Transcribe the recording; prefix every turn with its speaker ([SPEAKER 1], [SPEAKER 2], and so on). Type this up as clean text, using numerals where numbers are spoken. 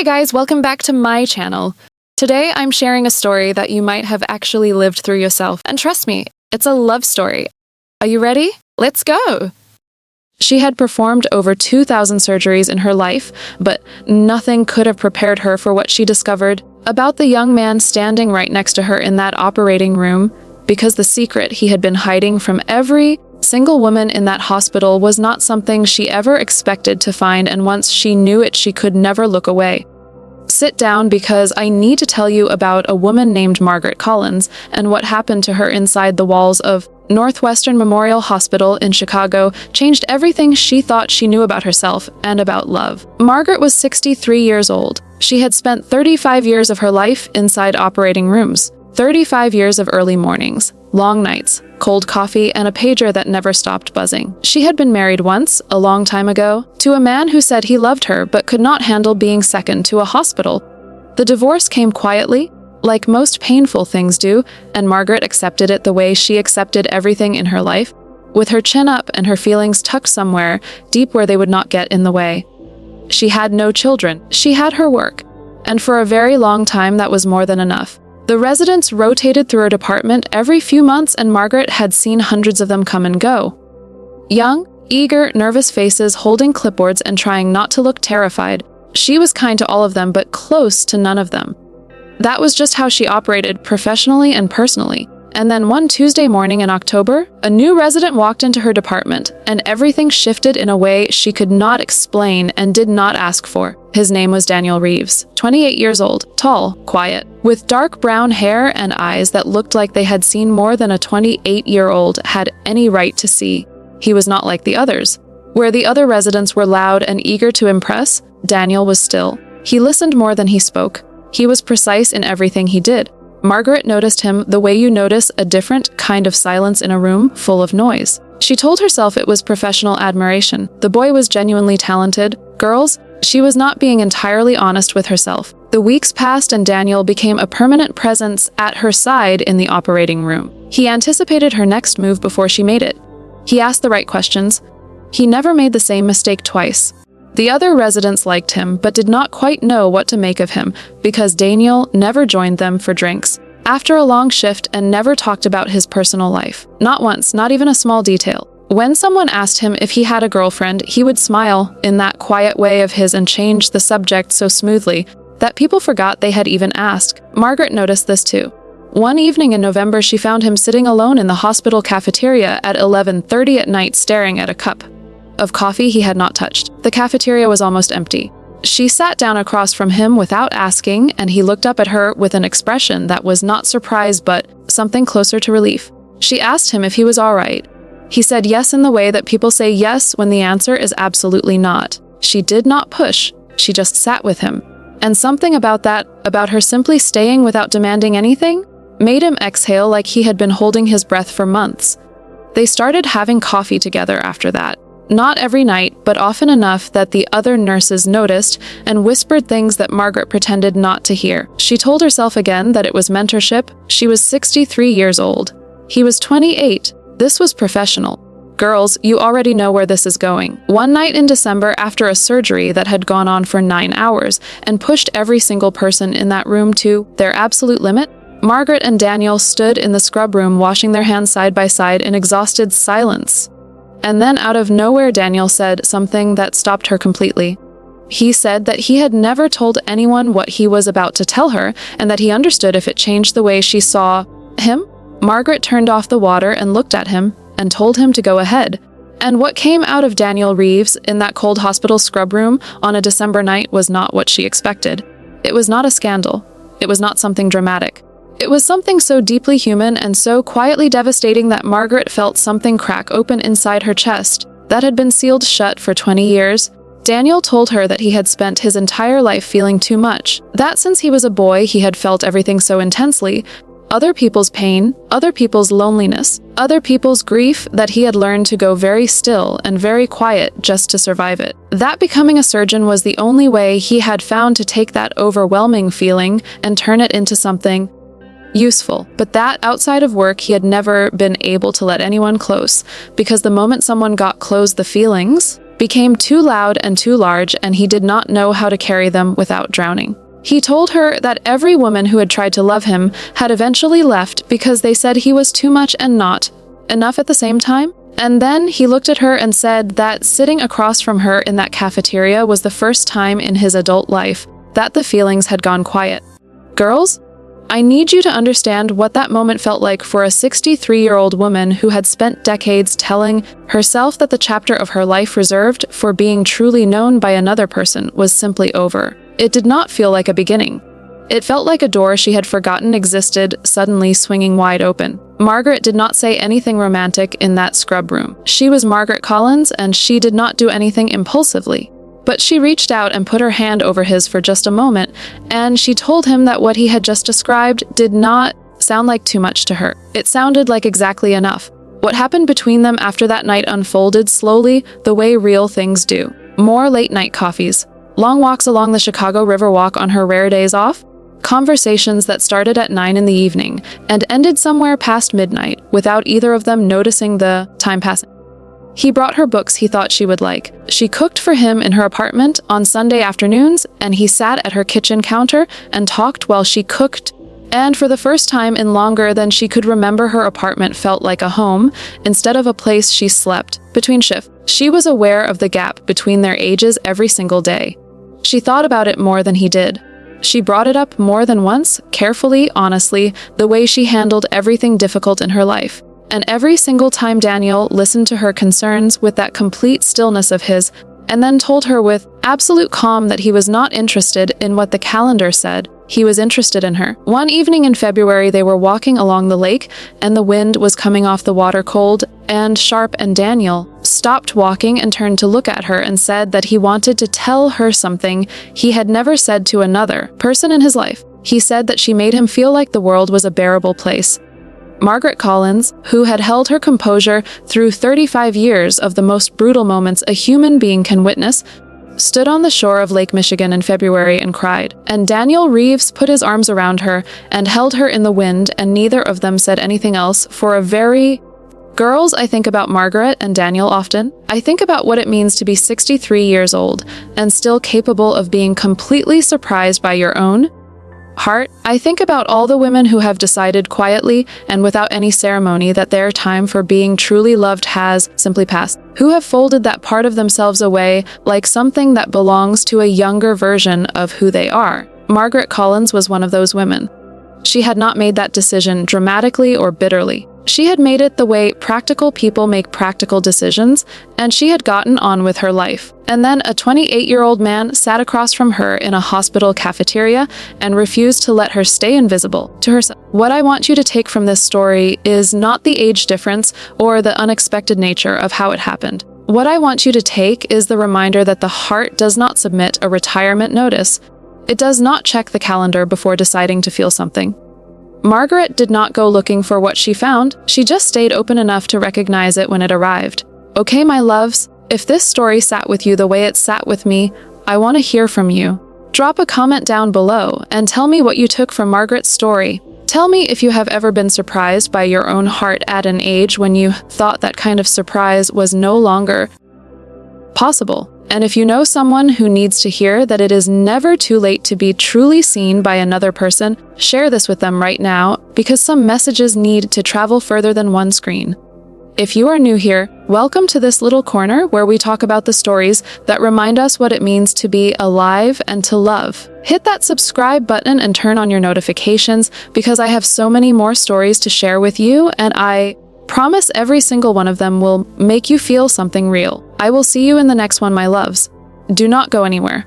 [SPEAKER 1] Hi guys, welcome back to my channel. Today I'm sharing a story that you might have actually lived through yourself, and trust me, it's a love story. Are you ready? Let's go! She had performed over 2,000 surgeries in her life, but nothing could have prepared her for what she discovered about the young man standing right next to her in that operating room, because the secret he had been hiding from every single woman in that hospital was not something she ever expected to find, and once she knew it, she could never look away. Sit down, because I need to tell you about a woman named Margaret Collins and what happened to her inside the walls of Northwestern Memorial Hospital in Chicago changed everything she thought she knew about herself and about love. Margaret was 63 years old. She had spent 35 years of her life inside operating rooms, 35 years of early mornings, long nights, cold coffee, and a pager that never stopped buzzing. She had been married once, a long time ago, to a man who said he loved her but could not handle being second to a hospital. The divorce came quietly, like most painful things do, and Margaret accepted it the way she accepted everything in her life, with her chin up and her feelings tucked somewhere deep where they would not get in the way. She had no children. She had her work, and for a very long time that was more than enough. The residents rotated through her department every few months, and Margaret had seen hundreds of them come and go. Young, eager, nervous faces holding clipboards and trying not to look terrified. She was kind to all of them, but close to none of them. That was just how she operated, professionally and personally. And then one Tuesday morning in October, a new resident walked into her department, and everything shifted in a way she could not explain and did not ask for. His name was Daniel Reeves, 28 years old, tall, quiet, with dark brown hair and eyes that looked like they had seen more than a 28-year-old had any right to see. He was not like the others. Where the other residents were loud and eager to impress, Daniel was still. He listened more than he spoke. He was precise in everything he did. Margaret noticed him the way you notice a different kind of silence in a room full of noise. She told herself it was professional admiration. The boy was genuinely talented. Girls, she was not being entirely honest with herself. The weeks passed, and Daniel became a permanent presence at her side in the operating room. He anticipated her next move before she made it. He asked the right questions. He never made the same mistake twice. The other residents liked him, but did not quite know what to make of him, because Daniel never joined them for drinks after a long shift and never talked about his personal life. Not once, not even a small detail. When someone asked him if he had a girlfriend, he would smile in that quiet way of his and change the subject so smoothly that people forgot they had even asked. Margaret noticed this too. One evening in November, she found him sitting alone in the hospital cafeteria at 11:30 at night, staring at a cup of coffee he had not touched. The cafeteria was almost empty. She sat down across from him without asking, and he looked up at her with an expression that was not surprise but something closer to relief. She asked him if he was all right. He said yes in the way that people say yes when the answer is absolutely not. She did not push. She just sat with him. And something about that, about her simply staying without demanding anything, made him exhale like he had been holding his breath for months. They started having coffee together after that. Not every night, but often enough that the other nurses noticed and whispered things that Margaret pretended not to hear. She told herself again that it was mentorship. She was 63 years old. He was 28. This was professional. Girls, you already know where this is going. One night in December, after a surgery that had gone on for 9 hours and pushed every single person in that room to their absolute limit, Margaret and Daniel stood in the scrub room washing their hands side by side in exhausted silence. And then out of nowhere, Daniel said something that stopped her completely. He said that he had never told anyone what he was about to tell her, and that he understood if it changed the way she saw him. Margaret turned off the water and looked at him and told him to go ahead. And what came out of Daniel Reeves in that cold hospital scrub room on a December night was not what she expected. It was not a scandal. It was not something dramatic. It was something so deeply human and so quietly devastating that Margaret felt something crack open inside her chest that had been sealed shut for 20 years. Daniel told her that he had spent his entire life feeling too much, that since he was a boy he had felt everything so intensely, other people's pain, other people's loneliness, other people's grief, that he had learned to go very still and very quiet just to survive it. That becoming a surgeon was the only way he had found to take that overwhelming feeling and turn it into something useful. But that outside of work he had never been able to let anyone close, because the moment someone got close, the feelings became too loud and too large, and he did not know how to carry them without drowning. He told her that every woman who had tried to love him had eventually left because they said he was too much and not enough at the same time. And then he looked at her and said that sitting across from her in that cafeteria was the first time in his adult life that the feelings had gone quiet. Girls, I need you to understand what that moment felt like for a 63-year-old woman who had spent decades telling herself that the chapter of her life reserved for being truly known by another person was simply over. It did not feel like a beginning. It felt like a door she had forgotten existed suddenly swinging wide open. Margaret did not say anything romantic in that scrub room. She was Margaret Collins, and she did not do anything impulsively. But she reached out and put her hand over his for just a moment, and she told him that what he had just described did not sound like too much to her. It sounded like exactly enough. What happened between them after that night unfolded slowly, the way real things do. More late-night coffees, long walks along the Chicago River Walk on her rare days off, conversations that started at 9 in the evening and ended somewhere past midnight without either of them noticing the time passing. He brought her books he thought she would like. She cooked for him in her apartment on Sunday afternoons, and he sat at her kitchen counter and talked while she cooked. And for the first time in longer than she could remember, her apartment felt like a home instead of a place she slept between shifts. She was aware of the gap between their ages every single day. She thought about it more than he did. She brought it up more than once, carefully, honestly, the way she handled everything difficult in her life. And every single time Daniel listened to her concerns with that complete stillness of his, and then told her with absolute calm that he was not interested in what the calendar said. He was interested in her. One evening in February, they were walking along the lake, and the wind was coming off the water cold and sharp, and Daniel stopped walking and turned to look at her and said that he wanted to tell her something he had never said to another person in his life. He said that she made him feel like the world was a bearable place. Margaret Collins, who had held her composure through 35 years of the most brutal moments a human being can witness, stood on the shore of Lake Michigan in February and cried. And Daniel Reeves put his arms around her and held her in the wind, and neither of them said anything else for a very... Girls, I think about Margaret and Daniel often. I think about what it means to be 63 years old and still capable of being completely surprised by your own heart. I think about all the women who have decided quietly and without any ceremony that their time for being truly loved has simply passed, who have folded that part of themselves away like something that belongs to a younger version of who they are. Margaret Collins was one of those women. She had not made that decision dramatically or bitterly. She had made it the way practical people make practical decisions, and she had gotten on with her life. And then a 28-year-old man sat across from her in a hospital cafeteria and refused to let her stay invisible to herself. What I want you to take from this story is not the age difference or the unexpected nature of how it happened. What I want you to take is the reminder that the heart does not submit a retirement notice. It does not check the calendar before deciding to feel something. Margaret did not go looking for what she found. She just stayed open enough to recognize it when it arrived. Okay, my loves, if this story sat with you the way it sat with me, I want to hear from you. Drop a comment down below and tell me what you took from Margaret's story. Tell me if you have ever been surprised by your own heart at an age when you thought that kind of surprise was no longer possible. And if you know someone who needs to hear that it is never too late to be truly seen by another person, share this with them right now, because some messages need to travel further than one screen. If you are new here, welcome to this little corner where we talk about the stories that remind us what it means to be alive and to love. Hit that subscribe button and turn on your notifications, because I have so many more stories to share with you, and I promise every single one of them will make you feel something real. I will see you in the next one, my loves. Do not go anywhere.